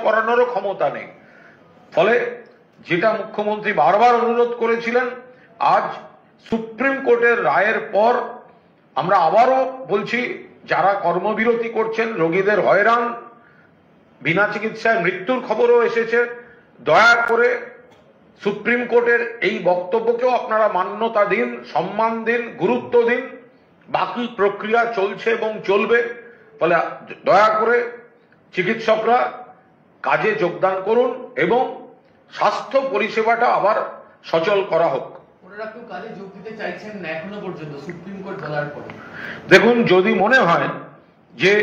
করানোরও ক্ষমতা নেই। ফলে যেটা মুখ্যমন্ত্রী বারবার অনুরোধ করেছিলেন, আজ সুপ্রিম কোর্টের রায়ের পর আমরা আবারও বলছি, যারা কর্মবিরতি করছেন, রোগীদের হয়রান, বিনা চিকিৎসায় মৃত্যুর খবরও এসেছে, দয়া করে সুপ্রিম কোর্টের এই বক্তব্যকেও আপনারা মান্যতা দিন, সম্মান দিন, গুরুত্ব দিন। বাকি প্রক্রিয়া চলছে এবং চলবে। ফলে দয়া করে চিকিৎসকরা কাজে যোগদান করুন এবং স্বাস্থ্য পরিষেবাটা আবার সচল করা হোক। দেখুন, যদি মনে হয় যে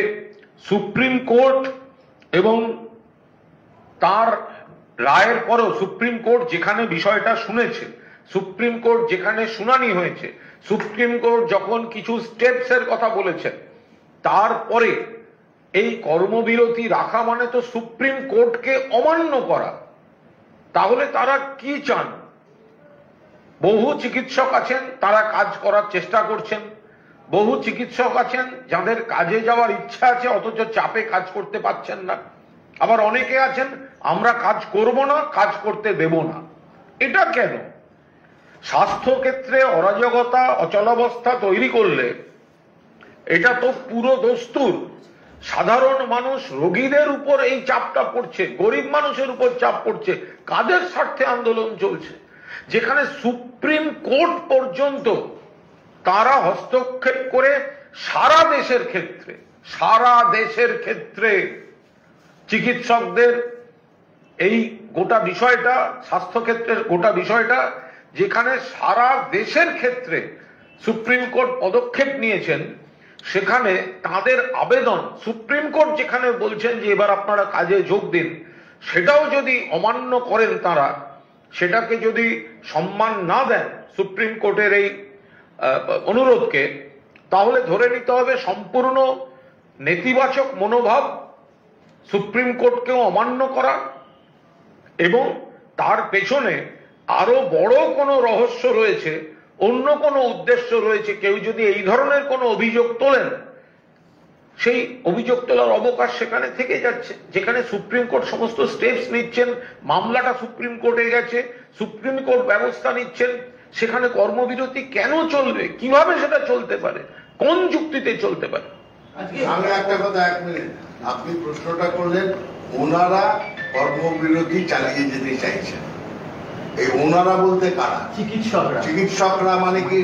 সুপ্রিম কোর্ট এবং তার রায়ের পরেও সুপ্রিম কোর্ট যেখানে বিষয়টা শুনেছে, সুপ্রিম কোর্ট যেখানে শুনানি হয়েছে, সুপ্রিম কোর্ট যখন কিছু স্টেপসের কথা বলেছেন, তারপরে এই কর্মবিরতি রাখা মানে তো সুপ্রিম কোর্টকে অমান্য করা। তাহলে তারা কি চান? বহু চিকিৎসক আছেন, তারা কাজ করার চেষ্টা করছেন। বহু চিকিৎসক আছেন যাদের কাজে যাওয়ার ইচ্ছা আছে, অথচ চাপে কাজ করতে পারছেন না। আবার অনেকে আছেন, আমরা কাজ করব না, কাজ করতে দেব না। এটা কেন? স্বাস্থ্য ক্ষেত্রে অরাজকতা, অচলাবস্থা তৈরি করলে এটা তো পুরো দস্তুর। সাধারণ মানুষ, রোগীদের উপর এই চাপটা পড়ছে, গরিব মানুষের উপর চাপ পড়ছে। কাদের স্বার্থে আন্দোলন চলছে? যেখানে সুপ্রিম কোর্ট পর্যন্ত তারা হস্তক্ষেপ করে সারা দেশের ক্ষেত্রে চিকিৎসকদের এই গোটা বিষয়টা, স্বাস্থ্য ক্ষেত্রের গোটা বিষয়টা, যেখানে সারা দেশের ক্ষেত্রে সুপ্রিম কোর্ট পদক্ষেপ নিয়েছেন, সেখানে তাদের আবেদন সুপ্রিম কোর্ট যেখানে বলছেন যে এবার আপনারা কাজে যোগ দিন, সেটাও যদি অমান্য করেন তারা, সেটাকে যদি সম্মান না দেন সুপ্রিম কোর্টের এই অনুরোধকে, তাহলে ধরে নিতে হবে সম্পূর্ণ নেতিবাচক মনোভাব, সুপ্রিম কোর্টকেও অমান্য করা, এবং তার পেছনে আরো বড় কোনো রহস্য রয়েছে, অন্য কোনো উদ্দেশ্য রয়েছে। কেউ যদি এই ধরনের কোনো অভিযোগ তোলেন, সেই অভিযোগ তোলার অবকাশ সেখানে থেকে যাচ্ছে। যেখানে সুপ্রিম কোর্ট সমস্ত স্টেপস নিচ্ছেন, মামলাটা সুপ্রিম কোর্টে গেছে, সুপ্রিম কোর্ট ব্যবস্থা নিচ্ছেন, সেখানে কর্মবিরতি কেন চলবে? কিভাবে সেটা চলতে পারে? কোন যুক্তিতে চলতে পারে? আমি একটা কথা, 1 মিনিট, আপনি প্রশ্নটা করলেন ওনারা কর্মবিরতি চালিয়ে যেতে চাইছেন। এই ওনারা বলতে কারা? চিকিৎসকরা। চিকিৎসকরা মানে কি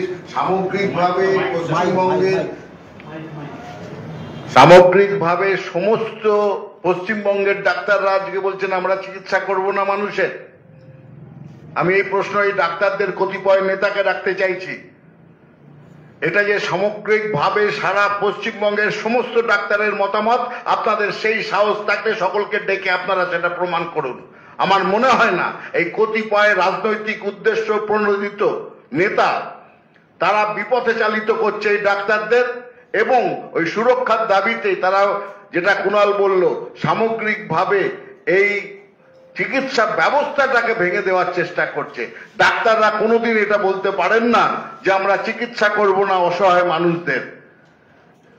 সামগ্রিকভাবে সমস্ত পশ্চিমবঙ্গের ডাক্তাররা আজকে বলছেন আমরা চিকিৎসা করব না মানুষের? আমি এই প্রশ্ন এই ডাক্তারদের কতিপয় নেতাকে রাখতে চাইছি। এটা যে সামগ্রিকভাবে সারা পশ্চিমবঙ্গের সমস্ত ডাক্তারের মতামত, আপনাদের সেই সাহস থাকলে সকলকে ডেকে আপনারা সেটা প্রমাণ করুন। আমার মনে হয় না এই কতিপয় রাজনৈতিক উদ্দেশ্য প্রণোদিত নেতা তারা বিপথে চালিত করছে এই ডাক্তারদের, এবং ওই সুরক্ষার দাবিতে তারা, যেটা কুণাল বলল, সামগ্রিকভাবে এই চিকিৎসা ব্যবস্থাটাকে ভেঙে দেওয়ার চেষ্টা করছে। ডাক্তাররা কোনোদিন এটা বলতে পারেন না যে আমরা চিকিৎসা করব না অসহায় মানুষদের।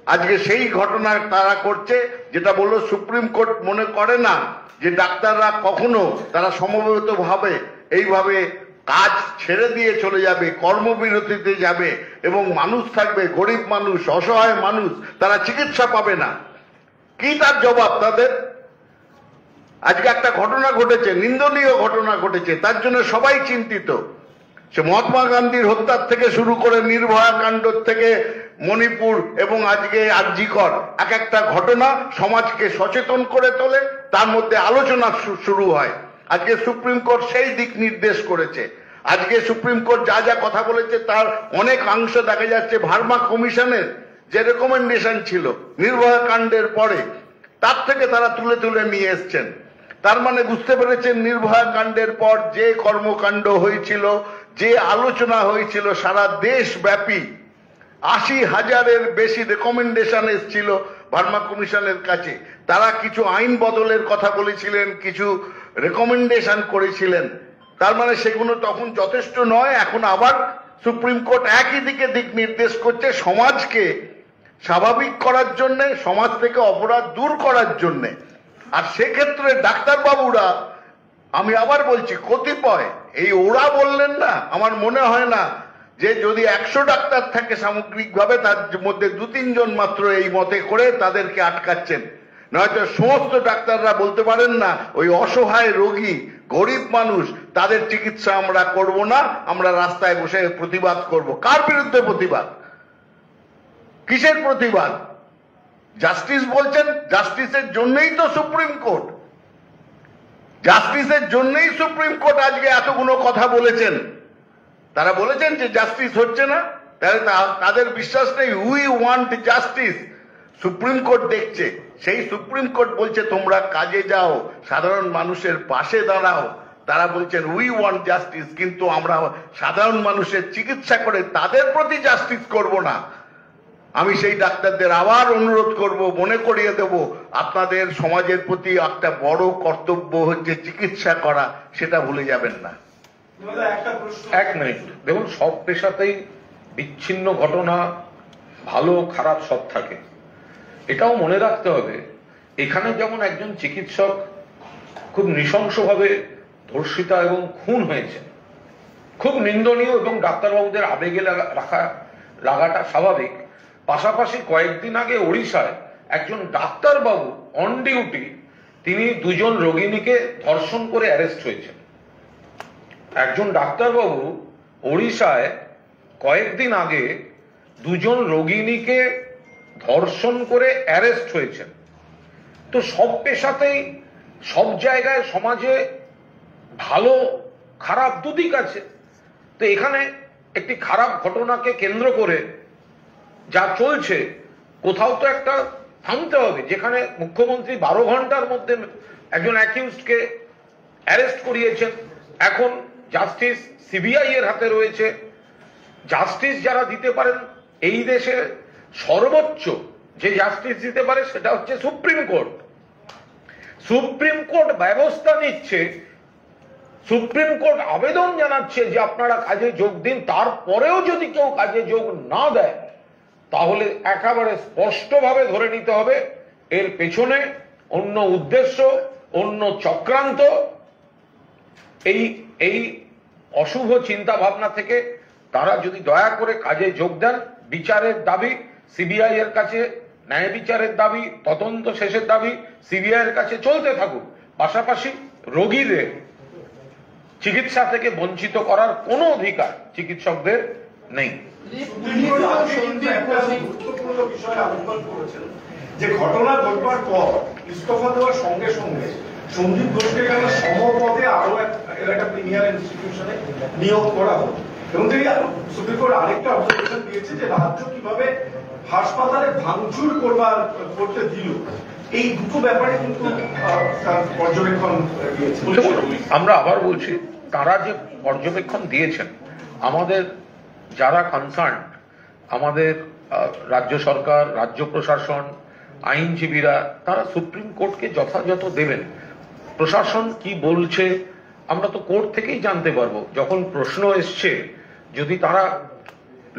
আজকে সেই ঘটনা তারা করছে, যেটা বললো সুপ্রিম কোর্ট মনে করে না যে ডাক্তাররা কখনো তারা সমবেতভাবে এইভাবে কাজ ছেড়ে দিয়ে চলে যাবে, কর্মবিরতিতে যাবে, এবং মানুষ থাকবে, গরিব মানুষ, অসহায় মানুষ, তারা চিকিৎসা পাবে না। কি তার জবাব তাদের? আজকে একটা ঘটনা ঘটেছে, নিন্দনীয় ঘটনা ঘটেছে, তার জন্য সবাই চিন্তিত। সে মহাত্মা গান্ধীর হত্যার থেকে শুরু করে নির্ভয়া কাণ্ড থেকে মণিপুর এবং আজকে আরজিকর, এক একটা ঘটনা সমাজকে সচেতন করে তোলে, তার মধ্যে আলোচনা শুরু হয়। আজকে সুপ্রিম কোর্ট সেই দিক নির্দেশ করেছে। আজকে সুপ্রিম কোর্ট যা যা কথা বলেছে তার অনেক অংশ দেখা যাচ্ছে ভার্মা কমিশনের যে রেকমেন্ডেশন ছিল নির্ভয়া কাণ্ডের পরে, তার থেকে তারা তুলে তুলে নিয়ে এসছেন। তার মানে বুঝতে পেরেছেন নির্ভয়া কাণ্ডের পর যে কর্মকাণ্ড হয়েছিল, যে আলোচনা হয়েছিল সারা দেশব্যাপী, 80,000-এর বেশি রেকমেন্ডেশন এসেছিল ভার্মা কমিশনের কাছে। তারা কিছু আইন বদলের কথা বলেছিলেন, কিছু রেকমেন্ডেশন করেছিলেন। তার মানে সেগুলো তখন যথেষ্ট নয়। এখন আবার সুপ্রিম কোর্ট একই দিকে দিক নির্দেশ করছে, সমাজকে স্বাভাবিক করার জন্য, সমাজ থেকে অপরাধ দূর করার জন্য। আর সেক্ষেত্রে ডাক্তারবাবুরা, আমি আবার বলছি কতিপয়, এই ওরা বললেন না, আমার মনে হয় না যে যদি 100 ডাক্তার থাকে সামগ্রিকভাবে তার মধ্যে 2-3 জন মাত্র এই মতে করে তাদেরকে আটকাচ্ছেন, নয়তো সমস্ত ডাক্তাররা বলতে পারেন না ওই অসহায় রোগী গরিব মানুষ তাদের চিকিৎসা আমরা করব না, আমরা রাস্তায় বসে প্রতিবাদ করব। কার বিরুদ্ধে প্রতিবাদ? কিসের প্রতিবাদ? জাস্টিস বলছেন, জাস্টিসের জন্যই তো সুপ্রিম কোর্ট, জাস্টিসের জন্যই সুপ্রিম কোর্ট আজকে এতগুলো কথা বলেছেন। তারা বলেছেন যে জাস্টিস হচ্ছে না, তাহলে তাদের বিশ্বাস নেই। We want justice, supreme court দেখছে, সেই সুপ্রিম কোর্ট বলছে তোমরা কাজে যাও, সাধারণ মানুষের পাশে দাঁড়াও। তারা বলছেন উই ওয়ান্ট জাস্টিস, কিন্তু আমরা সাধারণ মানুষের চিকিৎসা করে তাদের প্রতি জাস্টিস করব না। আমি সেই ডাক্তারদের আবার অনুরোধ করব, মনে করিয়ে দেব, আপনাদের সমাজের প্রতি একটা বড় কর্তব্য হচ্ছে চিকিৎসা করা, সেটা ভুলে যাবেন না। এক মিনিট, দেখুন, সব পেশাতেই বিচ্ছিন্ন ঘটনা, ভালো খারাপ সব থাকে। এটাও মনে রাখতে হবে, এখানে যেমন একজন চিকিৎসক খুব নৃশংসভাবে ধর্ষিতা এবং খুন হয়েছে, খুব নিন্দনীয়, এবং ডাক্তারবাবুদের আবেগে লাগাটা স্বাভাবিক। পাশাপাশি কয়েকদিন আগে ওড়িশায় একজন ডাক্তারবাবু অন ডিউটি, তিনি 2 জন রোগিণীকে ধর্ষণ করে অ্যারেস্ট হয়েছেন। একজন ডাক্তারবাবু ওড়িশায় কয়েকদিন আগে 2 জন রোগিণীকে ধর্ষণ করে অ্যারেস্ট হয়েছেন। তো সব পেশাতেই, সব জায়গায় সমাজে ভালো খারাপ দুদিক আছে। তো এখানে একটি খারাপ ঘটনাকে কেন্দ্র করে যা চলছে, কোথাও তো একটা থামতে হবে। যেখানে মুখ্যমন্ত্রী 12 ঘন্টার মধ্যে একজন অ্যাকিউজডকে অ্যারেস্ট করিয়েছেন, এখন জাস্টিস সিবিআই এর হাতে রয়েছে। জাস্টিস যারা দিতে পারেন, এই দেশে সর্বোচ্চ যে জাস্টিস দিতে পারে সেটা হচ্ছে সুপ্রিম কোর্ট। সুপ্রিম কোর্ট ব্যবস্থা নিচ্ছে, সুপ্রিম কোর্ট আবেদন জানাচ্ছে যে আপনারা কাজে যোগ দিন। তারপরেও যদি কেউ কাজে যোগ না দেয়, তাহলে একেবারে স্পষ্টভাবে ধরে নিতে হবে এর পেছনে অন্য উদ্দেশ্য, অন্য চক্রান্ত। এই অশুভ চিন্তা ভাবনা থেকে তারা যদি দয়া করে কাজে যোগ দেন, বিচারের দাবি সিবিআই এর কাছে, ন্যায় বিচারের দাবি, তদন্ত শেষের দাবি সিবিআই এর কাছে চলতে থাকুক। পাশাপাশি রোগীদের চিকিৎসা থেকে বঞ্চিত করার কোনো অধিকার চিকিৎসকদের নেই। গুরুত্বপূর্ণ বিষয় আলোচনা করেছেন যে ঘটনা ঘটবার পর ইস্তফা দেওয়ার সঙ্গে সঙ্গে সঞ্জীব ঘোষকে কেন সমপদে আরো একটা প্রিমিয়ার ইনস্টিটিউশনে নিয়োগ করা হলো, এবং তিনি সুপ্রিম কোর্ট আরেকটা অবজারভেশন দিয়েছে যে রাজ্য কিভাবে হাসপাতালে ভাঙচুর করতে দিল। এই দুটো ব্যাপারে কিন্তু পর্যবেক্ষণ দিয়েছে। আমরা আবার বলছি, তারা যে পর্যবেক্ষণ দিয়েছেন, আমাদের যারা কনসার্ন, আমাদের রাজ্য সরকার, রাজ্য প্রশাসন, আইনজীবীরা, তারা সুপ্রিম কোর্টকে যথাযথ দেবেন। প্রশাসন কি বলছে আমরা তো কোর্ট থেকেই জানতে পারবো। যখন প্রশ্ন এসছে, যদি তারা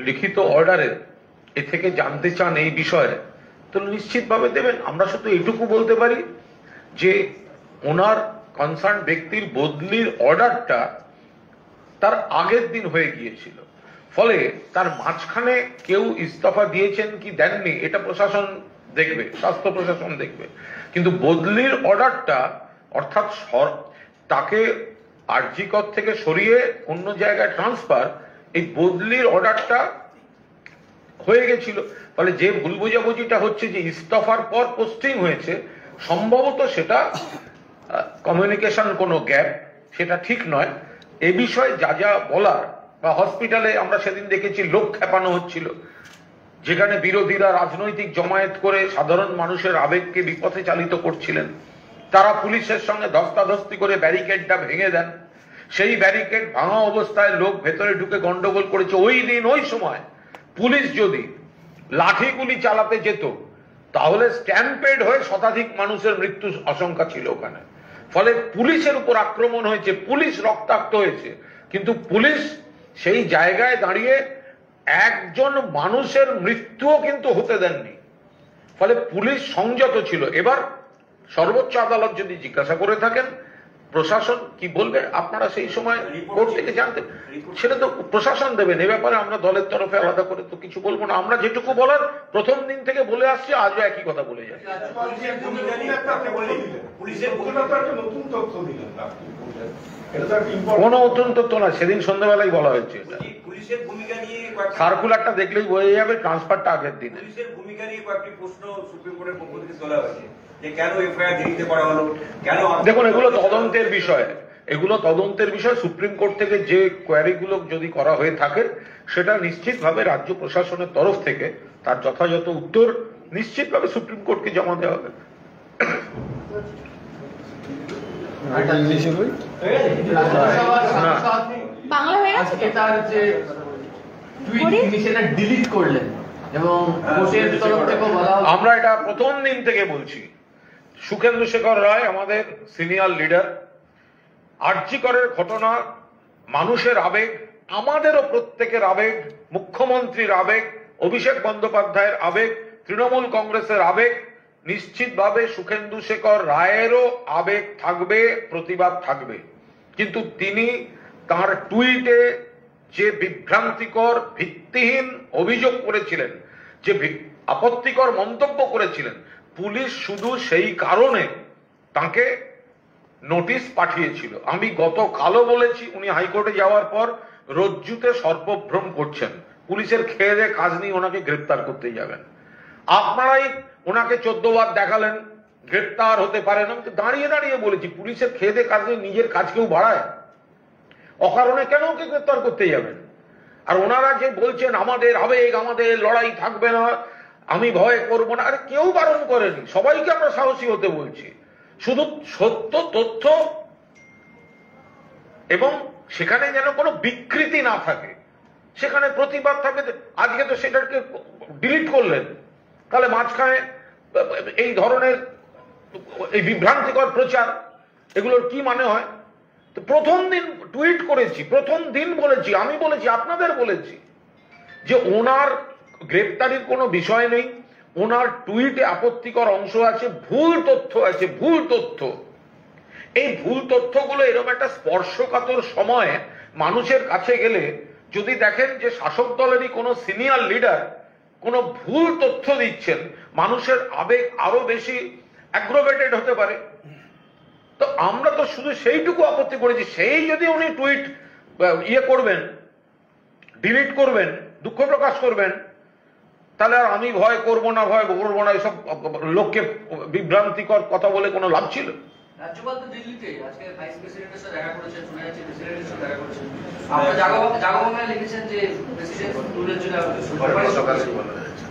লিখিত অর্ডারে এ থেকে জানতে চান এই বিষয়ে, তো নিশ্চিতভাবে দেবেন। আমরা শুধু এইটুকু বলতে পারি যে ওনার কনসার্ন ব্যক্তির বদলির অর্ডারটা তার আগের দিন হয়ে গিয়েছিল, ফলে তার মাঝখানে কেউ ইস্তফা দিয়েছেন কি দেননি এটা প্রশাসন দেখবে, স্বাস্থ্য প্রশাসন দেখবে। কিন্তু বদলির অর্ডারটা, অর্থাৎ তাকে আরজিকর থেকে সরিয়ে অন্য জায়গায় ট্রান্সফার, এই বদলির অর্ডারটা হয়ে গেছিল। ফলে যে ভুল বোঝাবুঝিটা হচ্ছে যে ইস্তফার পর পোস্টিং হয়েছে, সম্ভবত সেটা কমিউনিকেশন কোনো গ্যাপ, সেটা ঠিক নয়। এ বিষয়ে যা যা বলার, বা হসপিটালে আমরা সেদিন দেখেছি লোক খেপানো হচ্ছিল, যেখানে বিরোধীরা রাজনৈতিক জমায়েত করে সাধারণ মানুষের আবেগকে বিপথে চালিত করছিলেন। তারা পুলিশের সঙ্গে ধস্তাধস্তি করে ব্যারিকেডটা ভেঙে দেন। সেই ব্যারিকেড ভাঙা অবস্থায় লোক ভেতরে ঢুকে গন্ডগোল করেছে। ওই দিন ওই সময় পুলিশ যদি লাঠিগুলি চালাতে যেত, তাহলে স্ট্যাম্পেড হয়ে শতাধিক মানুষের মৃত্যুর আশঙ্কা ছিল ওখানে। ফলে পুলিশের উপর আক্রমণ হয়েছে, পুলিশ রক্তাক্ত হয়েছে, কিন্তু পুলিশ সেই জায়গায় দাঁড়িয়ে একজন মানুষের মৃত্যুও কিন্তু হতে দেননি। ফলে পুলিশ সংযত ছিল। এবার সর্বোচ্চ আদালত যদি জিজ্ঞাসা করে থাকেন প্রশাসন কি বলবে আপনারা সেই সময় কোর্ট থেকে জানতে, সেটা তো প্রশাসন দেবেন। এ ব্যাপারে আমরা দলের তরফে আলাদা করে তো কিছু বলবো না। আমরা যেটুকু বলার প্রথম দিন থেকে বলে আসছি, আজও একই কথা বলে যাচ্ছি। কোনো নতুন তথ্য না, সেদিন সন্ধ্যাবেলায় বলা হয়েছে। পুলিশের ভূমিকা নিয়ে সার্কুলারটা দেখলেই বোঝা যাবে, ট্রান্সফারটা আগের দিনে। পুলিশের ভূমিকা নিয়ে কয়েকটি প্রশ্ন সুপ্রিম কোর্টের পক্ষ থেকে তোলা হয়েছে যে কেন এফআইআর দেরিতে করা হলো, কেন। দেখুন, এগুলো তদন্তের বিষয়, এগুলো তদন্তের বিষয়। সুপ্রিম কোর্ট থেকে যে কোয়ারিগুলো যদি করা হয়ে থাকে সেটা নিশ্চিতভাবে রাজ্য প্রশাসনের তরফ থেকে তার যথাযথ উত্তর নিশ্চিতভাবে সুপ্রিম কোর্টকে জমা দেওয়া হবে। বাংলা হয়ে গেছে তো? তার যে টুইট তিনি সেটা ডিলিট করলেন এবং কোর্টের তরফ থেকে বলা হলো, আমরা এটা প্রথম দিন থেকে বলছি। সুখেন্দু শেখর রায় আমাদের সিনিয়র লিডার। আরজি করের ঘটনা মানুষের আবেগ, আমাদেরও প্রত্যেকের আবেগ, মুখ্যমন্ত্রীর আবেগ, অভিষেক বন্দ্যোপাধ্যায়ের আবেগ, তৃণমূল কংগ্রেসের আবেগ। নিশ্চিতভাবে সুখেন্দু শেখর রায়েরও আবেগ থাকবে, প্রতিবাদ থাকবে, কিন্তু তিনি তার টুইটে যে বিভ্রান্তিকর ভিত্তিহীন অভিযোগ করেছিলেন, যে আপত্তিকর মন্তব্য করেছিলেন, পুলিশ শুধু সেই কারণে তাকে নোটিশ পাঠিয়েছিল। আমি গতকালও বলেছি, উনি হাইকোর্টে যাওয়ার পর রজ্জুতে সর্বভ্রম করছেন। পুলিশের খেয়ে দেয়ে কাজ নিয়ে ওনাকে গ্রেপ্তার করতে যাবেন। আপনারাই ওনাকে 14 বার দেখালেন গ্রেপ্তার হতে পারেন। আমি তো দাঁড়িয়ে দাঁড়িয়ে বলেছি, পুলিশের খেয়ে দেয়ে কাজ নিয়ে নিজের কাজ কেউ বাড়ায়? অকারণে কেন ওকে গ্রেপ্তার করতে যাবেন? আর ওনারা যে বলছেন আমাদের আবেগ, আমাদের লড়াই থাকবে না, আমি ভয় করবো না, আরে কেউ বারণ করেনি। সবাইকে আমরা সাহসী হতে বলছি। শুধু সত্য তথ্য এবং সেখানে যেন কোনো বিকৃতি না থাকে, সেখানে প্রতিবাদ থাকে। আজকে তো সেটাকে ডিলিট করলেন, তাহলে মাঝখানে এই ধরনের এই বিভ্রান্তিকর প্রচার, এগুলোর কি মানে হয়? তো প্রথম দিন টুইট করেছি, প্রথম দিন বলেছি, আমি বলেছি, আপনাদের বলেছি যে ওনার গ্রেপ্তারির কোনো বিষয় নেই। ওনার টুইটে আপত্তিকর অংশ আছে, ভুল তথ্য আছে, ভুল তথ্য। এই ভুল তথ্যগুলো এরকম একটা স্পর্শকাতর সময়ে মানুষের কাছে গেলে যদি দেখেন যে শাসক দলেরই কোনো সিনিয়র লিডার কোনো ভুল তথ্য দিচ্ছেন, মানুষের আবেগ আরো বেশি অ্যাগ্রোভেটেড হতে পারে। তো আমরা তো শুধু সেইটুকু আপত্তি করেছি। সেই যদি উনি টুইট করবেন, ডিলিট করবেন, দুঃখ প্রকাশ করবেন, তাহলে আর আমি ভয় করবো না, ভয় করবো না, এসব লোককে বিভ্রান্তিকর কথা বলে কোনো লাভ ছিল? রাজ্যপাল তো দিল্লিতে আজকে ভাইস প্রেসিডেন্টের সাথে দেখা করেছেন, শোনা যাচ্ছে প্রেসিডেন্টের সাথে দেখা করেছেন। আপনারা জাগবাংলায় লিখেছেন যে প্রেসিডেন্ট টুরের জন্য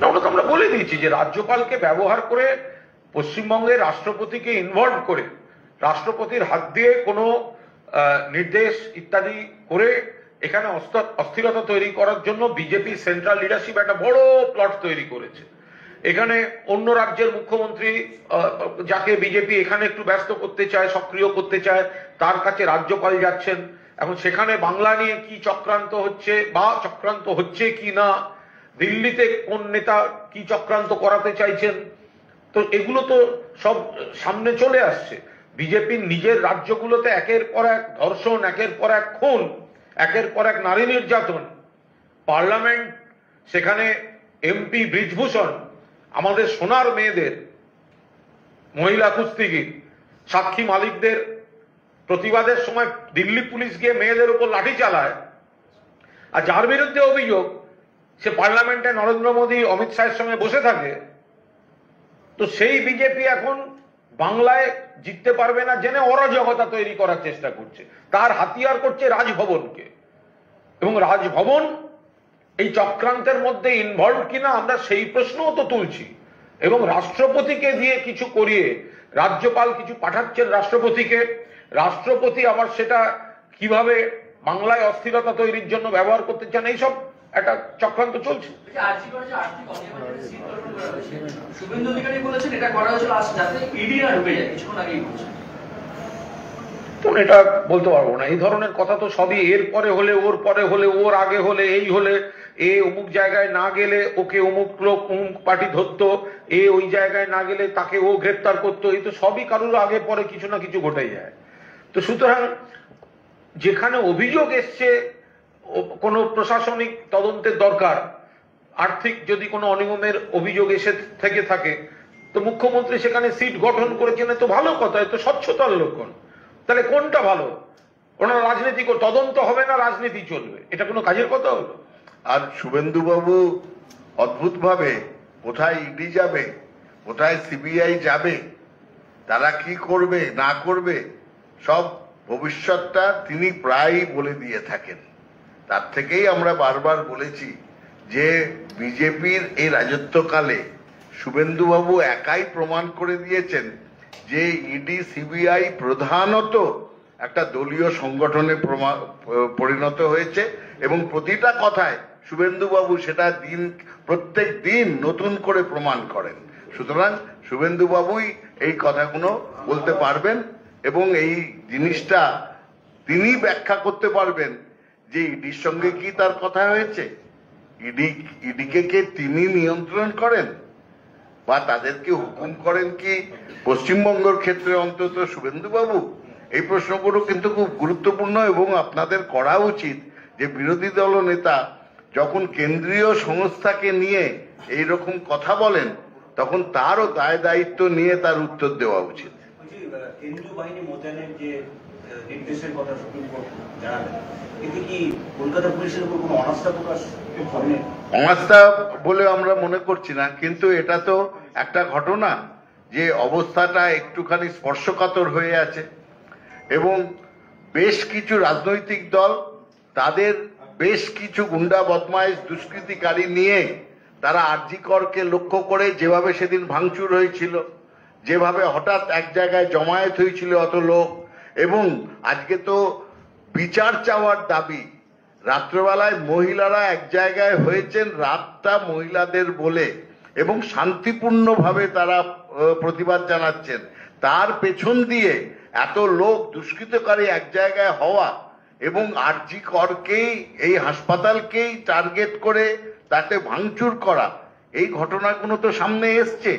আমরা তো আমরা বলে দিয়েছি যে রাজ্যপালকে ব্যবহার করে পশ্চিমবঙ্গের রাষ্ট্রপতিকে ইনভলভ করে, রাষ্ট্রপতির হাত দিয়ে কোনো নির্দেশ ইত্যাদি করে এখানে অস্থিরতা তৈরি করার জন্য বিজেপি সেন্ট্রাল লিডারশিপ একটা বড় প্লট তৈরি করেছে। এখানে অন্য রাজ্যের মুখ্যমন্ত্রী যাকে বিজেপি এখানে একটু ব্যস্ত করতে চায়, সক্রিয় করতে চায়, তার কাছে রাজ্যপাল যাচ্ছেন। এখন সেখানে বাংলা নিয়ে কি চক্রান্ত হচ্ছে বা চক্রান্ত হচ্ছে কি না, দিল্লিতে কোন নেতা কি চক্রান্ত করাতে চাইছেন, তো এগুলো তো সব সামনে চলে আসছে। বিজেপির নিজের রাজ্যগুলোতে একের পর এক ধর্ষণ, একের পর এক খুন, একের পর এক নারী নির্যাতন। পার্লামেন্ট, সেখানে এমপি ব্রিজভূষণ আমাদের সোনার মেয়েদের, মহিলা কুস্তিগির, সাক্ষী মালিকদের প্রতিবাদের সময় দিল্লি পুলিশ গিয়ে মেয়েদের উপর লাঠি চালায়, আর যার বিরুদ্ধে অভিযোগ সে পার্লামেন্টে নরেন্দ্র মোদী, অমিত শাহের সঙ্গে বসে থাকে। তো সেই বিজেপি এখন বাংলায় জিততে পারবে না জেনে অরাজকতা তৈরি করার চেষ্টা করছে। তার হাতিয়ার করছে রাজভবনকে, এবং রাজভবন এই চক্রান্তের মধ্যে ইনভলভ কিনা আমরা সেই প্রশ্নও তো তুলছি। এবং রাষ্ট্রপতিকে দিয়ে কিছু করিয়ে রাজ্যপাল কিছু পাঠাচ্ছেন রাষ্ট্রপতিকে, রাষ্ট্রপতি আবার সেটা কিভাবে বাংলায় অস্থিরতা তৈরির জন্য ব্যবহার করতে চান, এইসব একটা চক্রান্ত চলছে। শুভেন্দু অধিকারী বলেছেন এটা করা হয়েছিল যাতে ইডি না ঢুকে যায়, কিছুক্ষণ আগেই বলছেন। এটা বলতে পারবো না। এই ধরনের কথা তো সবই এর পরে হলে, ওর পরে হলে, ওর আগে হলে, এই হলে, এ অমুক জায়গায় না গেলে ওকে অমুক লোক অমুক পার্টি ধরতো, এ ওই জায়গায় না গেলে তাকে ও গ্রেপ্তার করতো, এই তো সবই কারুর আগে পরে কিছু না কিছু ঘটে যায়। তো সুতরাং যেখানে অভিযোগ এসছে কোনো প্রশাসনিক তদন্তের দরকার, আর্থিক যদি কোনো অনিয়মের অভিযোগ এসে থেকে থাকে, তো মুখ্যমন্ত্রী সেখানে সিট গঠন করেছেন, তো ভালো কথা, তো স্বচ্ছতার লক্ষণ। তাহলে কোনটা ভালো? ওনার রাজনীতি তদন্ত হবে না রাজনীতি চলবে, এটা কোনো কাজের কথা হলো? আর শুভেন্দুবাবু অদ্ভুতভাবে কোথায় ইডি যাবে, কোথায় সিবিআই যাবে, তারা কি করবে না করবে, সব ভবিষ্যৎটা তিনি প্রায়ই বলে দিয়ে থাকেন। তার থেকেই আমরা বারবার বলেছি যে বিজেপির এই রাজত্বকালে শুভেন্দুবাবু একাই প্রমাণ করে দিয়েছেন যে ইডি সিবিআই প্রধানত একটা দলীয় সংগঠনে পরিণত হয়েছে, এবং প্রতিটা কথায় শুভেন্দুবাবু সেটা প্রত্যেক দিন নতুন করে প্রমাণ করেন। সুতরাং শুভেন্দুবাবুই এই কথাগুলো বলতে পারবেন, এবং এই জিনিসটা তিনি ব্যাখ্যা করতে পারবেন যে ইডির সঙ্গে কি তার কথা হয়েছে, ইডিকে কে তিনি নিয়ন্ত্রণ করেন বা তাদেরকে হুকুম করেন কি পশ্চিমবঙ্গের ক্ষেত্রে অন্তত শুভেন্দুবাবু? এই প্রশ্নগুলো কিন্তু খুব গুরুত্বপূর্ণ, এবং আপনাদের করা উচিত যে বিরোধী দল নেতা যখন কেন্দ্রীয় সংস্থাকে নিয়ে এই রকম কথা বলেন তখন তারও দায় দায়িত্ব নিয়ে তার উত্তর দেওয়া উচিত। কেন্দ্রীয় বাহিনী মোতায়েনের যে নির্দেশের কথা সুপ্রিম কোর্ট জানালেন, এতে কি কলকাতা পুলিশের উপর কোনো অনাস্থা প্রকাশ করেন? অনাস্থা বলে আমরা মনে করছি না, কিন্তু এটা তো একটা ঘটনা যে অবস্থাটা একটুখানি স্পর্শকাতর হয়ে আছে, এবং বেশ কিছু রাজনৈতিক দল তাদের বেশ কিছু গুন্ডা বদমাইশ দুষ্কৃতিকারী নিয়ে তারা আরজি করকে লক্ষ্য করে যেভাবে সেদিন ভাঙচুর হয়েছিল, যেভাবে হঠাৎ এক জায়গায় জমায়েত হয়েছিল অত লোক, এবং আজকে তো বিচার চাওয়ার দাবি, রাত্রেবেলায় মহিলারা এক জায়গায় হয়েছেন রাতটা মহিলাদের বলে, এবং শান্তিপূর্ণভাবে তারা প্রতিবাদ জানাচ্ছেন, তার পেছন দিয়ে এত লোক দুষ্কৃতকারী এক জায়গায় হওয়া এবং আরজি করকেই এই হাসপাতালকেই টার্গেট করে তাকে ভাঙচুর করা, এই ঘটনাগুলো তো সামনে এসছে।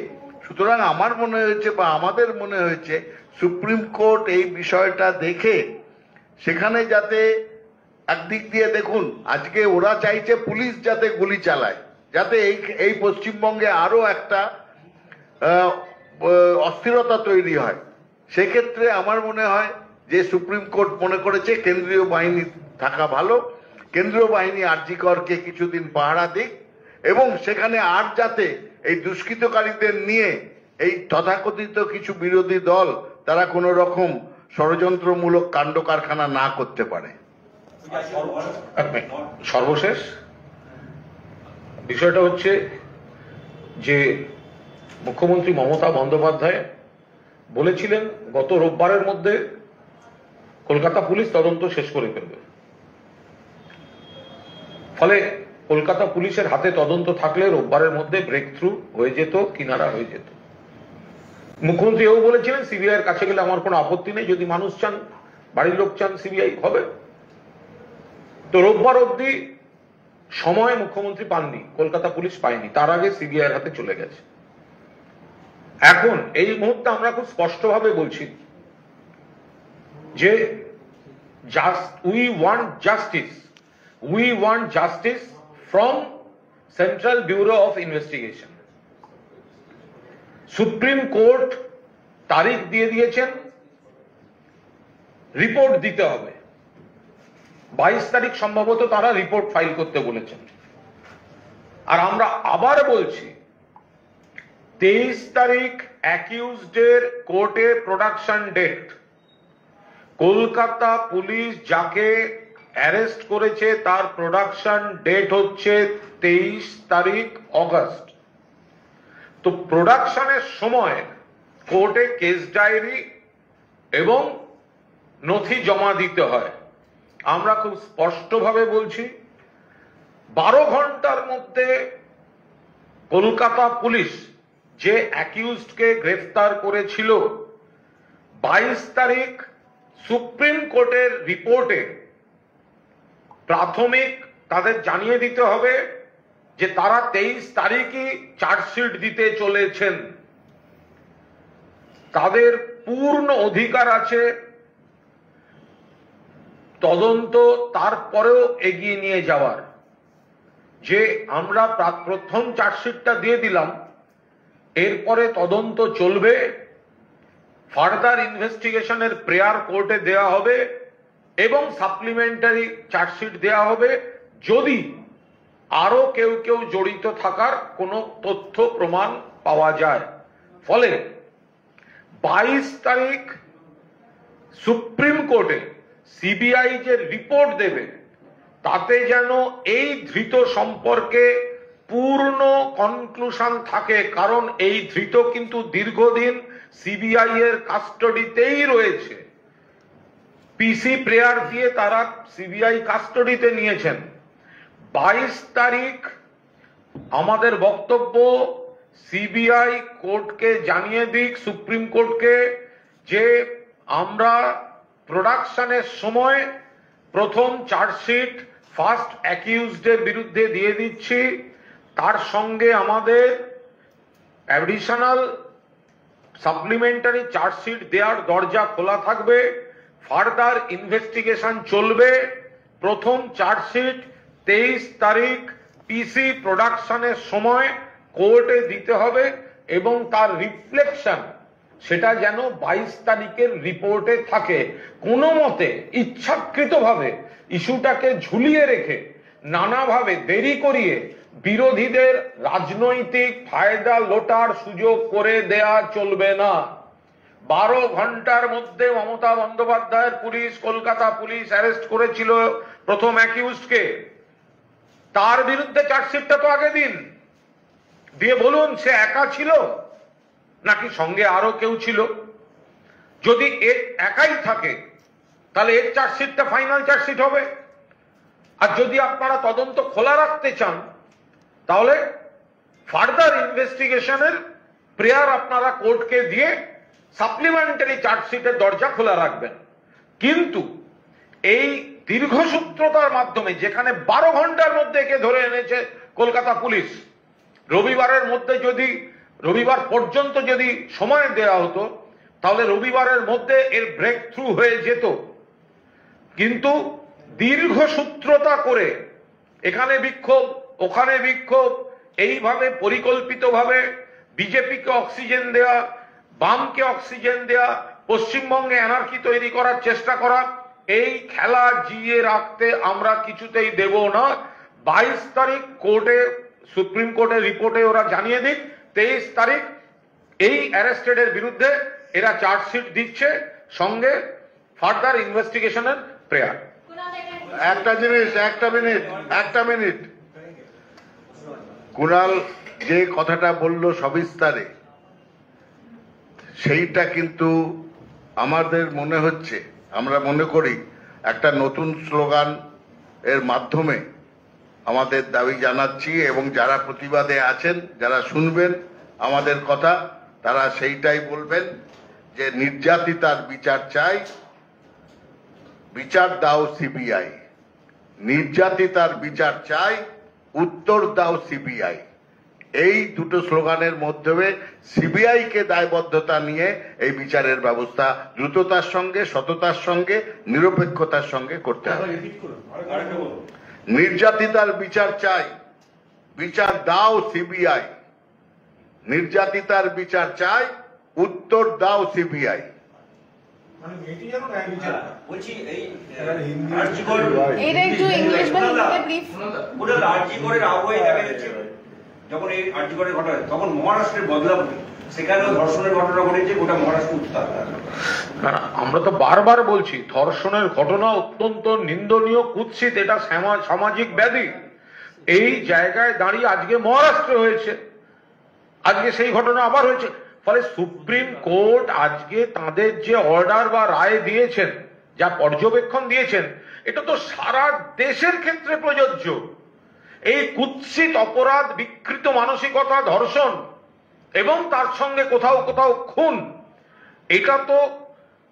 সুতরাং আমার মনে হয়েছে বা আমাদের মনে হয়েছে সুপ্রিম কোর্ট এই বিষয়টা দেখে সেখানে যাতে একদিক দিয়ে দেখুন আজকে ওরা চাইছে পুলিশ যাতে গুলি চালায়, যাতে এই পশ্চিমবঙ্গে আরো একটা অস্থিরতা তৈরি হয়। সেক্ষেত্রে আমার মনে হয় যে সুপ্রিম কোর্ট মনে করেছে কেন্দ্রীয় বাহিনী থাকা ভালো, কেন্দ্রীয় বাহিনী আরজি করকে কিছুদিন পাহারা দিক, এবং সেখানে আর যাতে এই দুষ্কৃতকারীদের নিয়ে এই তথাকথিত কিছু বিরোধী দল তারা কোনো রকম ষড়যন্ত্রমূলক কাণ্ড কারখানা না করতে পারে। সর্বশেষ বিষয়টা হচ্ছে যে মুখ্যমন্ত্রী মমতা বন্দ্যোপাধ্যায় বলেছিলেন গত রোববারের মধ্যে কলকাতা পুলিশ তদন্ত শেষ করে ফেলবে, ফলে কলকাতা পুলিশের হাতে তদন্ত থাকলে রোববারের মধ্যে ব্রেক থ্রু হয়ে যেত, কিনারা হয়ে যেত। মুখ্যমন্ত্রী এও বলেছিলেন সিবিআই এর কাছে গেলে আমার কোনো আপত্তি নেই, যদি মানুষ চান, বাড়ির লোক চান সিবিআই হবে। তো রোববার অবধি সময় মুখ্যমন্ত্রী পাননি, কলকাতা পুলিশ পায়নি, তার আগে সিবিআই এর হাতে চলে গেছে। এখন এই মুহূর্তে আমরা খুব স্পষ্টভাবে বলছি যে we want justice from central bureau of investigation. Supreme court তারিখ দিয়ে দিয়েছেন, রিপোর্ট দিতে হবে। 22 তারিখ সম্ভবত তারা রিপোর্ট ফাইল করতে বলেছেন। আর আমরা আবার বলছি 23 তারিখ অ্যাকিউজডের কোর্টে প্রোডাকশন ডেট। কলকাতা পুলিশ যাকে অ্যারেস্ট করেছে তার প্রোডাকশন ডেট হচ্ছে 23 তারিখ অগস্ট। তো প্রোডাকশনের সময় কোর্টে কেস ডায়েরি এবং নথি জমা দিতে হয়। আমরা খুব স্পষ্টভাবে বলছি 12 ঘন্টার মধ্যে কলকাতা পুলিশ যে অ্যাকিউজডকে গ্রেফতার করেছিল 22 তারিখ সুপ্রিম কোর্টের রিপোর্টে প্রাথমিক তাদের জানিয়ে দিতে হবে যে তারা 23 তারিখই চার্জশিট দিতে চলেছেন। তাদের পূর্ণ অধিকার আছে তদন্ত তারপরেও এগিয়ে নিয়ে যাওয়ার। যে আমরা প্রথম চার্জশিটটা দিয়ে দিলাম, এরপরে তদন্ত চলবে, ফার্দার ইনভেস্টিগেশনের প্রেয়ার কোর্টে দেওয়া হবে এবং সাপ্লিমেন্টারি চার্জশিট দেওয়া হবে যদি আরো কেউ কেউ জড়িত থাকার কোনো তথ্য প্রমাণ পাওয়া যায়। ফলে 22 তারিখ সুপ্রিম কোর্টে সিবিআই যে রিপোর্ট দেবে তাতে যেন এই ধৃত সম্পর্কে পূর্ণ কনক্লুশন থাকে, কারণ এই ধৃত কিন্তু দীর্ঘদিন সিবিআই এর কাস্টডিতেই রয়েছে। পিসি প্রেয়ার দিয়ে তারা সিবিআই কাস্টডিতে নিয়েছেন। 22 তারিখ আমাদের বক্তব্য সিবিআই কোর্টকে জানিয়ে দিক, সুপ্রিম কোর্টকে, যে আমরা প্রোডাকশনের সময় প্রথম চার্জশিট ফার্স্ট অ্যাকিউজডের বিরুদ্ধে দিয়ে দিচ্ছি, তার সঙ্গে আমাদের অ্যাডিশনাল সাপ্লিমেন্টারি চার্জশিট দেওয়ার দরজা খোলা থাকবে, ফার্দার ইনভেস্টিগেশন চলবে। প্রথম চার্জশিট 23 তারিখ পিসি প্রোডাকশনের সময় কোর্টে দিতে হবে এবং তার রিফ্লেকশন সেটা যেন 22 তারিখের রিপোর্টে থাকে। কোনো মতে ইচ্ছাকৃতভাবে ইস্যুটাকে ঝুলিয়ে রেখে নানাভাবে দেরি করিয়ে বিরোধীদের রাজনৈতিক ফায়দা লোটার সুযোগ করে দেয়া চলবে না। 12 ঘন্টার মধ্যে মমতা বন্দ্যোপাধ্যায়ের পুলিশ, কলকাতা পুলিশ অ্যারেস্ট করেছিল প্রথম অ্যাকিউজডকে। তার বিরুদ্ধে চার্জশিটটা তো আগে দিন, দিয়ে বলুন সে একা ছিল নাকি সঙ্গে আরো কেউ ছিল। যদি একাই থাকে তাহলে এর চার্জশিটটা ফাইনাল চার্জশিট হবে। আর যদি আপনারা তদন্ত খোলা রাখতে চান তাহলে ফার্দার ইনভেস্টিগেশনের প্রেয়ার আপনারা কোর্টকে দিয়ে সাপ্লিমেন্টারি চার্জশিটের দরজা খোলা রাখবেন। কিন্তু এই দীর্ঘসূত্রতার মাধ্যমে, যেখানে 12 ঘন্টার মধ্যে একে ধরে এনেছে কলকাতা পুলিশ, রবিবারের মধ্যে যদি রবিবার পর্যন্ত যদি সময় দেওয়া হতো তাহলে রবিবারের মধ্যে এর ব্রেক থ্রু হয়ে যেত। কিন্তু দীর্ঘসূত্রতা করে এখানে বিক্ষোভ, ওখানে বিক্ষোভ, এইভাবে পরিকল্পিতভাবে বিজেপিকে অক্সিজেন দেয়া, বামকে অক্সিজেন দেয়া, পশ্চিমবঙ্গে অ্যানার্কি তৈরি করার চেষ্টা করা, এই খেলা জিয়ে রাখতে আমরা কিছুতেই দেব না। 22 তারিখ কোর্টে, সুপ্রিম কোর্টের রিপোর্টে ওরা জানিয়ে দিক 23 তারিখ এই অ্যারেস্টেডের বিরুদ্ধে এরা চার্জশিট দিচ্ছে, সঙ্গে ফার্দার ইনভেস্টিগেশনের প্রেয়ার। একটা মিনিট কুণাল যে কথাটা বলল সবিস্তারে, সেইটা কিন্তু আমাদের মনে হচ্ছে, আমরা মনে করি একটা নতুন স্লোগান এর মাধ্যমে আমাদের দাবি জানাচ্ছি, এবং যারা প্রতিবাদে আছেন, যারা শুনবেন আমাদের কথা, তারা সেইটাই বলবেন যে নির্যাতিতার বিচার চাই, বিচার দাও সিবিআই। নির্যাতিতার বিচার চাই, উত্তর দাও সিবিআই। এই দুটো স্লোগানের মাধ্যমে সিবিআই কে দায়বদ্ধতা নিয়ে এই বিচারের ব্যবস্থা দ্রুততার সঙ্গে, সততার সঙ্গে, নিরপেক্ষতার সঙ্গে করতে হবে। নির্যাতিতার বিচার চাই, বিচার দাও সিবিআই। নির্যাতিতার বিচার চাই, উত্তর দাও সিবিআই। বলছি এটা একটু ইংলিশ বা হিন্দিতে প্লিজ। আরজিকরের আবহাওয়ায় দেখা যাচ্ছে যখন এই আরজিকরের ঘটনা, তখন মহারাষ্ট্রের বদলাপুরে সেখানেও ধর্ষণের ঘটনা ঘটেছে, গোটা মহারাষ্ট্র উত্তাল। আমরা তো বারবার বলছি ধর্ষণের ঘটনা অত্যন্ত নিন্দনীয়, কুৎসিত, এটা সামাজিক ব্যাধি। এই জায়গায় দাঁড়িয়ে আজকে মহারাষ্ট্র হয়েছে, আজকে সেই ঘটনা আবার হয়েছে। ফলে সুপ্রিম কোর্ট আজকে তাদের যে অর্ডার বা রায় দিয়েছেন, যা পর্যবেক্ষণ দিয়েছেন, এটা তো সারা দেশের ক্ষেত্রে প্রযোজ্য। এই কুৎসিত অপরাধ, বিকৃত মানসিকতা, ধর্ষণ এবং তার সঙ্গে কোথাও কোথাও খুন, এটা তো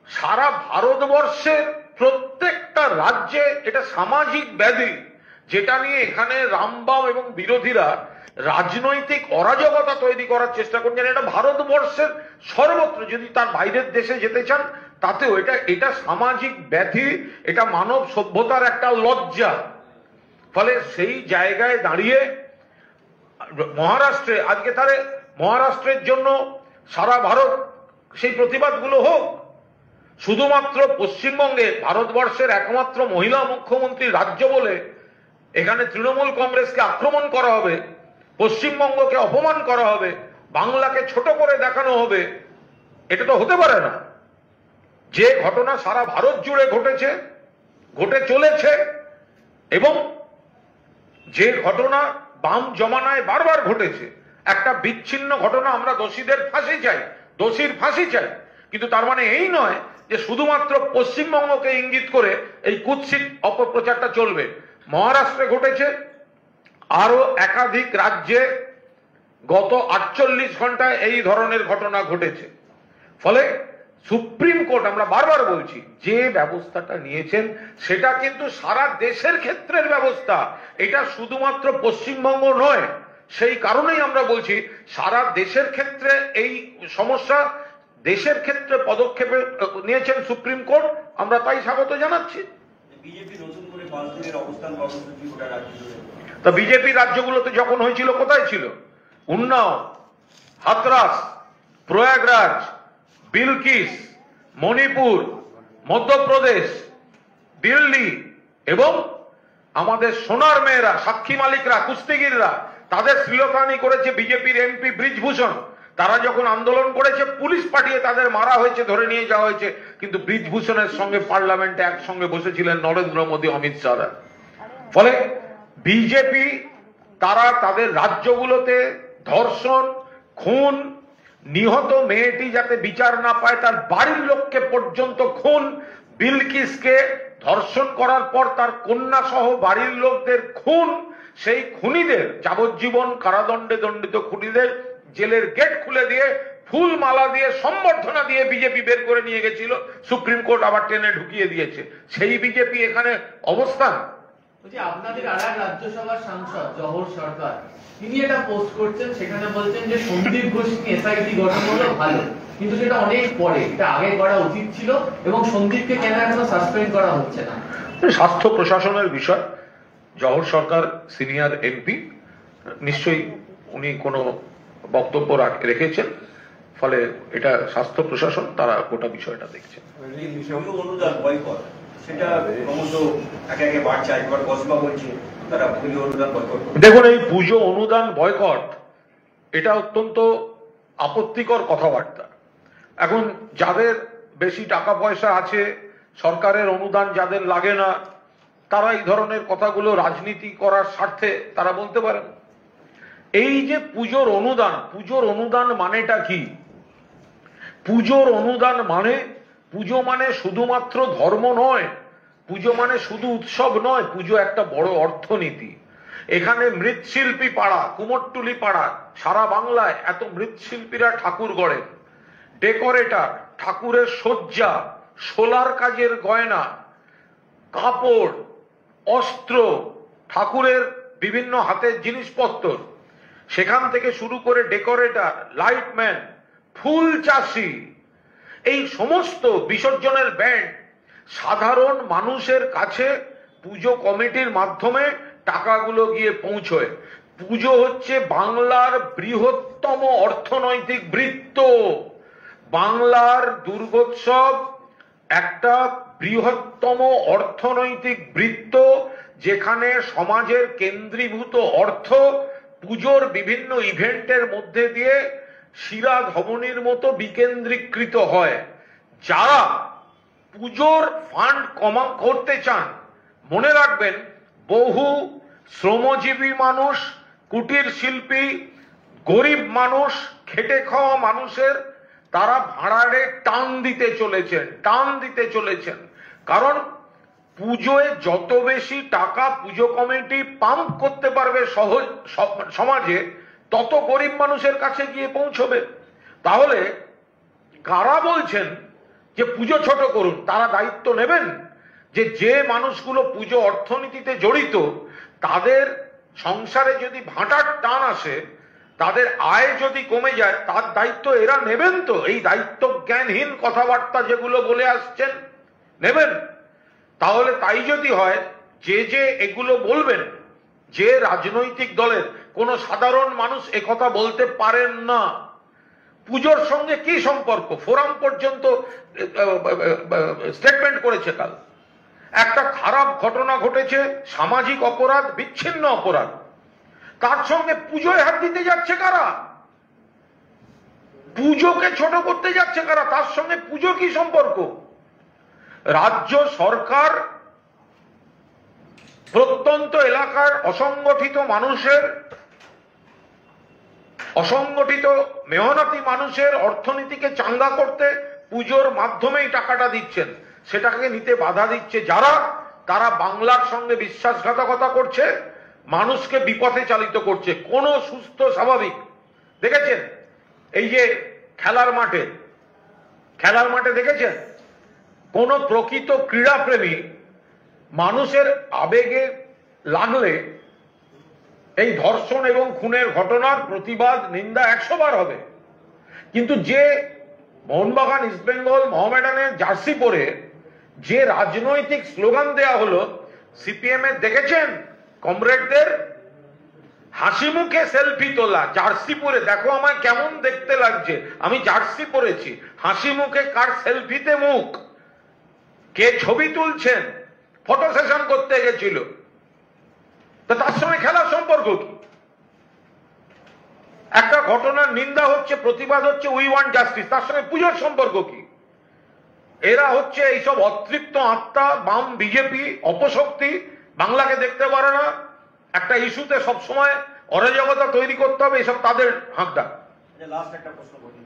সারা ভারতবর্ষের প্রত্যেকটা রাজ্যে এটা সামাজিক ব্যাধি। যেটা নিয়ে এখানে রামবাম এবং বিরোধীরা রাজনৈতিক অরাজকতা তৈরি করার চেষ্টা করছেন। এটা ভারতবর্ষের সর্বত্র, যদি তার বাইরের দেশে যেতে চান তাতেও এটা সামাজিক ব্যাধি, এটা মানব সভ্যতার একটা লজ্জা। ফলে সেই জায়গায় দাঁড়িয়ে মহারাষ্ট্রে আজকে তাহলে মহারাষ্ট্রের জন্য সারা ভারত সেই প্রতিবাদগুলো হোক। শুধুমাত্র পশ্চিমবঙ্গে ভারতবর্ষের একমাত্র মহিলা মুখ্যমন্ত্রী রাজ্য বলে এখানে তৃণমূল কংগ্রেসকে আক্রমণ করা হবে, পশ্চিমবঙ্গকে অপমান করা হবে, বাংলাকে ছোট করে দেখানো হবে, এটা তো হতে পারে না। যে ঘটনা সারা ভারত জুড়ে ঘটেছে, ঘটে চলেছে, এবং যে ঘটনা বাম জমানায় বারবার ঘটেছে, একটা বিচ্ছিন্ন ঘটনা, আমরা দোষীদের ফাঁসি চাই, দোষীর ফাঁসি চাই, কিন্তু তার মানে এই নয় যে শুধুমাত্র পশ্চিমবঙ্গকে ইঙ্গিত করে এই কুৎসিত অপপ্রচারটা চলবে। মহারাষ্ট্রে ঘটেছে, আরো একাধিক রাজ্যে গত 48 ঘন্টায় এই ধরনের ঘটনা ঘটেছে। ফলে সুপ্রিম কোর্ট, আমরা বারবার বলছি, যে ব্যবস্থাটা নিয়েছেন সেটা কিন্তু সারা দেশের ক্ষেত্রের ব্যবস্থা, এটা শুধুমাত্র পশ্চিমবঙ্গ নয়। সেই কারণেই আমরা বলছি সারা দেশের ক্ষেত্রে এই সমস্যা, দেশের ক্ষেত্রে পদক্ষেপ নিয়েছেন সুপ্রিম কোর্ট, আমরা তাই স্বাগত জানাচ্ছি। বিজেপি নতুন করে 5 দিনের অবস্থান কর্মসূচি গোটা রাজ্য জুড়ে। তা বিজেপি রাজ্যগুলোতে যখন হয়েছিল কোথায় ছিল? উন্নাও, হাতরাস, প্রয়াগরাজ, বিলকিস, মণিপুর, মধ্যপ্রদেশ, দিল্লি, এবং আমাদের সোনার মেয়েরা, সাক্ষী মালিকরা, কুস্তিগিররা, তাদের শ্লীলতাহানি করেছে বিজেপির এমপি ব্রিজভূষণ। তারা যখন আন্দোলন করেছে পুলিশ পাঠিয়ে তাদের মারা হয়েছে, ধরে নিয়ে যাওয়া হয়েছে, কিন্তু ব্রিজভূষণের সঙ্গে পার্লামেন্টে একসঙ্গে বসেছিলেন নরেন্দ্র মোদী, অমিত শাহরা। ফলে বিজেপি তারা তাদের রাজ্যগুলোতে ধর্ষণ, খুন, নিহত মেয়েটি যাতে বিচার না পায় তার বাড়ির লোককে পর্যন্ত খুন, বিলকিসকে ধর্ষণ করার পর তার কন্যা সহ বাড়ির লোকদের খুন, সেই খুনিদের যাবজ্জীবন কারাদণ্ডে দণ্ডিত খুনিদের জেলের গেট খুলে দিয়ে ফুল মালা দিয়ে সম্বর্ধনা দিয়ে বিজেপি বের করে নিয়ে গেছিল, সুপ্রিম কোর্ট আবার টেনে ঢুকিয়ে দিয়েছে। সেই বিজেপি এখানে অবস্থান। আপনাদের আর এক রাজ্যসভার সাংসদ জহর সরকার, তিনি এটা পোস্ট করছেন, সেখানে বলছেন যে সন্দীপ ঘোষ এসআইটি গঠন হলো ভালো, কিন্তু সেটা অনেক পরে, এটা আগে করা উচিত ছিল, এবং সন্দীপকে কেন এখনো সাসপেন্ড করা হচ্ছে না? স্বাস্থ্য প্রশাসনের বিষয়, জহর সরকার সিনিয়র এমপি, নিশ্চয়ই উনি কোনো বক্তব্য রেখেছেন, ফলে এটা স্বাস্থ্য প্রশাসন তারা গোটা বিষয়টা দেখছে। অনুদান বয়কট, সেটা ক্রমশ একে একে বাড়ছে, একবার কসবা বলছে তারা পুজো অনুদান বয়কট। দেখুন, এই পুজো অনুদান বয়কট এটা অত্যন্ত আপত্তিকর কথাবার্তা। এখন যাদের বেশি টাকা পয়সা আছে, সরকারের অনুদান যাদের লাগে না, তারা এই ধরনের কথাগুলো রাজনীতি করার স্বার্থে তারা বলতে পারেন। এই যে পুজোর অনুদান মানেটা কি? পুজোর অনুদান মানে, পুজো মানে শুধুমাত্র ধর্ম নয়, পুজো মানে শুধু উৎসব নয়, পুজো একটা বড় অর্থনীতি। এখানে মৃৎশিল্পী পাড়া, কুমোরটুলি পাড়া, সারা বাংলায় এত মৃৎশিল্পীরা ঠাকুর গড়েন, ডেকোরেটর, ঠাকুরের সজ্জা, সোলার কাজের গয়না, কাপড়, অস্ত্র, ঠাকুরের বিভিন্ন হাতের জিনিসপত্র, সেখান থেকে শুরু করে ডেকোরেটর, লাইটম্যান, ফুল চাষি, এই সমস্ত বিসর্জনের ব্যান্ড সাধারণ মানুষের কাছে পুজো কমিটির মাধ্যমে টাকাগুলো গিয়ে পৌঁছয়। পুজো হচ্ছে বাংলার বৃহত্তম অর্থনৈতিক বৃত্ত। বাংলার দুর্গোৎসব একটা বৃহত্তম অর্থনৈতিক বৃত্ত, যেখানে সমাজের কেন্দ্রীভূত অর্থ পুজোর বিভিন্ন ইভেন্টের মধ্যে দিয়ে শিরা ধমনির মতো বিকেন্দ্রীকৃত হয়। যারা পুজোর ফান্ড কমা করতে চান, মনে রাখবেন বহু শ্রমজীবী মানুষ, কুটির শিল্পী, গরিব মানুষ, খেটে খাওয়া মানুষের তারা ভাড়ারে টান দিতে চলেছেন। কারণ পুজোয় যত বেশি টাকা পুজো কমিটি পাম্প করতে পারবে সমাজে, তত গরিব মানুষের কাছে গিয়ে পৌঁছবে। তাহলে কারা বলছেন যে পুজো ছোট করুন, তারা দায়িত্ব নেবেন যে মানুষগুলো পুজো অর্থনীতিতে জড়িত তাদের সংসারে যদি ভাটার টান আসে, তাদের আয় যদি কমে যায়, তার দায়িত্ব এরা নেবেন তো? এই দায়িত্ব জ্ঞানহীন কথাবার্তা যেগুলো বলে আসছেন নেবেন? তাহলে তাই যদি হয়, যে এগুলো বলবেন, যে রাজনৈতিক দলের কোন সাধারণ মানুষ একথা বলতে পারেন না। পুজোর সঙ্গে কি সম্পর্ক? ফোরাম পর্যন্ত স্টেটমেন্ট করেছে কাল। একটা খারাপ ঘটনা ঘটেছে, সামাজিক অপরাধ, বিচ্ছিন্ন অপরাধ, তার সঙ্গে পুজোয় হাত দিতে যাচ্ছে কারা? পুজোকে ছোট করতে যাচ্ছে কারা? তার সঙ্গে পুজো কি সম্পর্ক? রাজ্য সরকার প্রত্যন্ত এলাকার অসংগঠিত মেহনতি মানুষের অর্থনীতিকে চাঙ্গা করতে পুজোর মাধ্যমেই টাকাটা দিচ্ছেন। সেটাকে নিতে বাধা দিচ্ছে যারা, তারা বাংলার সঙ্গে বিশ্বাসঘাতকতা করছে, মানুষকে বিপথে চালিত করছে। কোন সুস্থ স্বাভাবিক দেখেছেন? এই যে খেলার মাঠে দেখেছেন কোন প্রকৃত ক্রীড়াপ্রেমী মানুষের আবেগে লাগলে এই ধর্ষণ এবং খুনের ঘটনার প্রতিবাদ, নিন্দা 100 বার হবে। কিন্তু যে মোহনবাগান, ইস্টবেঙ্গল, মোহামেডানের জার্সি পরে যে রাজনৈতিক স্লোগান দেয়া হলো, সিপিএম এর দেখেছেন কমরেডদের হাসি মুখে সেলফি তোলা, জার্সি পরে, দেখো আমায় কেমন দেখতে লাগছে, আমি জার্সি পরেছি, হাসি মুখে কার সেলফিতে মুখ, কে ছবি তুলছেন, ফটো সেশন করতে গেছিল, তো তার সঙ্গে খেলার সম্পর্ক কি? একটা ঘটনার নিন্দা হচ্ছে, প্রতিবাদ হচ্ছে, উই ওয়ান্ট জাস্টিস, তার সঙ্গে পুজোর সম্পর্ক কি? এরা হচ্ছে এইসব অতৃপ্ত আত্মা, বাম বিজেপি অপশক্তি, বাংলাকে দেখতে পারে না, একটা ইস্যুতে সবসময় অরাজকতা তৈরি করতে হবে, এসব তাদের হাঁকডা। লাস্ট একটা প্রশ্ন করি,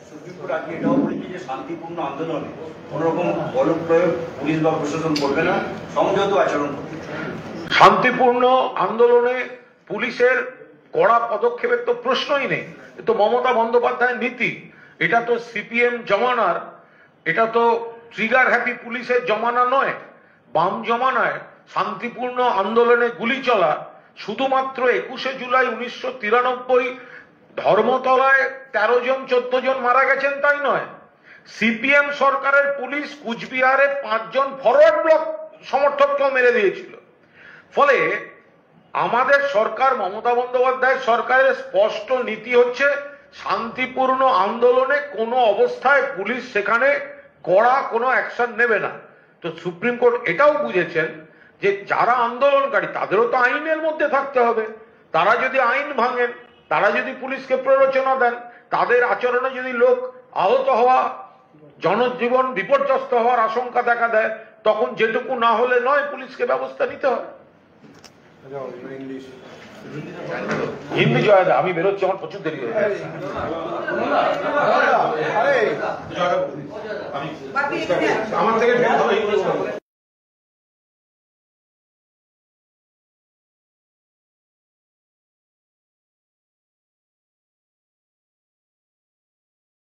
সুপ্রিম কোর্ট আজকে এটাও বলেছে যে শান্তিপূর্ণ আন্দোলনে কোন রকম বল প্রয়োগ পুলিশ বা প্রশাসন করবে না, সংযত আচরণ করবে। শান্তিপূর্ণ আন্দোলনে পুলিশের কড়া পদক্ষেপের তো প্রশ্নই নেই। এ তো মমতা বন্দ্যোপাধ্যায়ের নীতি, এটা তো সিপিএম জমানার, এটা তো ট্রিগার হ্যাপি পুলিশের জমানা নয়। বাম জমানায় শান্তিপূর্ণ আন্দোলনে গুলি চলা শুধুমাত্র 21শে জুলাই 1993 ধর্মতলায় 13 জন 14 জন মারা গেছেন তাই নয়। সিপিএম সরকারের পুলিশ কুচবিহারে 5 জন ফরওয়ার্ড ব্লক সমর্থককেও মেরে দিয়েছিল। ফলে আমাদের সরকার, মমতা বন্দ্যোপাধ্যায়ের সরকারের স্পষ্ট নীতি হচ্ছে শান্তিপূর্ণ আন্দোলনে কোনো অবস্থায় পুলিশ সেখানে কড়া কোনো অ্যাকশন নেবে না। তো সুপ্রিম কোর্ট এটাও বুঝেছেন যে যারা আন্দোলনকারী তাদেরও তো আইনের মধ্যে থাকতে হবে। তারা যদি আইন ভাঙেন, তারা যদি পুলিশকে প্ররোচনা দেন, তাদের আচরণে যদি লোক আহত হওয়া, জনজীবন বিপর্যস্ত হওয়ার আশঙ্কা দেখা দেয়, তখন যেটুকু না হলে নয়, পুলিশকে ব্যবস্থা নিতে হয়। হিন্দি জয়দা, আমি বেরোচ্ছি, আমার প্রচুর দেরি হয়ে গেছে। আমার থেকে